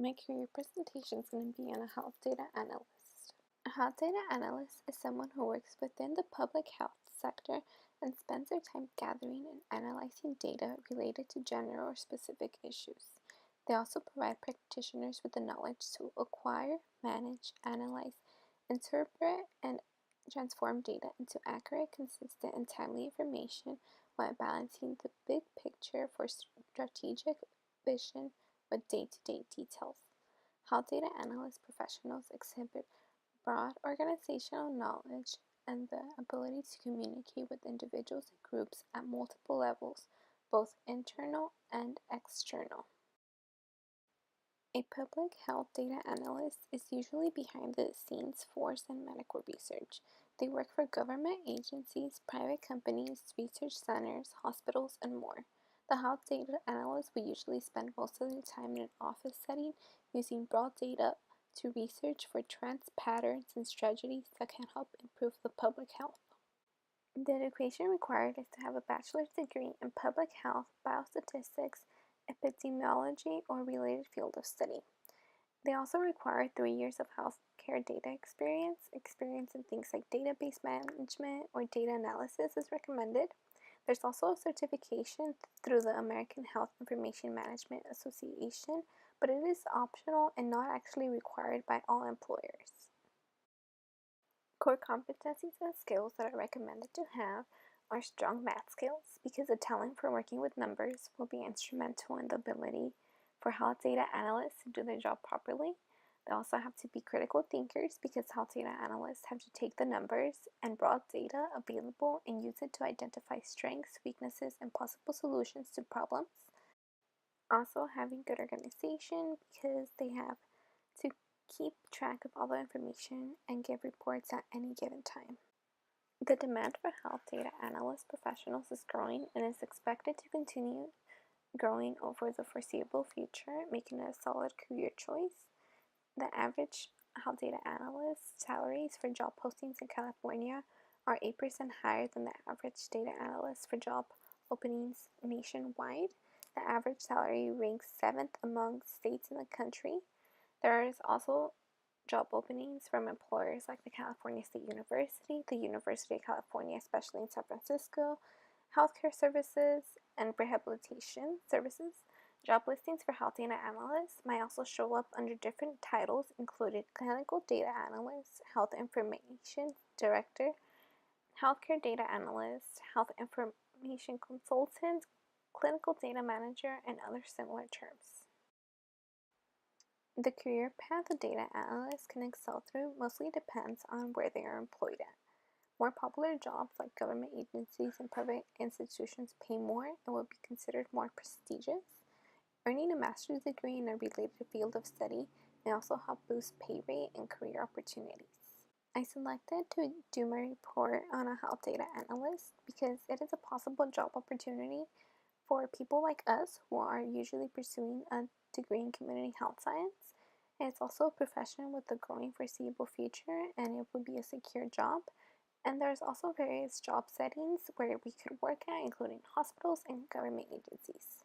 My career presentation is going to be on a health data analyst. A health data analyst is someone who works within the public health sector and spends their time gathering and analyzing data related to general or specific issues. They also provide practitioners with the knowledge to acquire, manage, analyze, interpret, and transform data into accurate, consistent, and timely information while balancing the big picture for strategic vision with day-to-day details. Health data analyst professionals exhibit broad organizational knowledge and the ability to communicate with individuals and groups at multiple levels, both internal and external. A public health data analyst is usually behind the scenes force in medical research. They work for government agencies, private companies, research centers, hospitals, and more. The health data analyst will usually spend most of their time in an office setting using broad data to research for trends, patterns, and strategies that can help improve the public health. The education required is to have a bachelor's degree in public health, biostatistics, epidemiology, or related field of study. They also require 3 years of healthcare data experience in things like database management or data analysis is recommended. There's also a certification through the American Health Information Management Association, but it is optional and not actually required by all employers. Core competencies and skills that are recommended to have are strong math skills, because the talent for working with numbers will be instrumental in the ability for health data analysts to do their job properly. They also have to be critical thinkers, because health data analysts have to take the numbers and broad data available and use it to identify strengths, weaknesses, and possible solutions to problems. Also, having good organization, because they have to keep track of all the information and give reports at any given time. The demand for health data analyst professionals is growing and is expected to continue growing over the foreseeable future, making it a solid career choice. The average health data analyst salaries for job postings in California are 8% higher than the average data analyst for job openings nationwide. The average salary ranks 7th among states in the country. There is also job openings from employers like the California State University, the University of California, especially in San Francisco, healthcare services, and rehabilitation services. Job listings for health data analysts might also show up under different titles, including clinical data analyst, health information director, healthcare data analyst, health information consultant, clinical data manager, and other similar terms. The career path a data analyst can excel through mostly depends on where they are employed at. More popular jobs like government agencies and private institutions pay more and will be considered more prestigious. Earning a master's degree in a related field of study may also help boost pay rate and career opportunities. I selected to do my report on a health data analyst because it is a possible job opportunity for people like us who are usually pursuing a degree in community health science. And it's also a profession with a growing foreseeable future, and it would be a secure job. And there's also various job settings where we could work at, including hospitals and government agencies.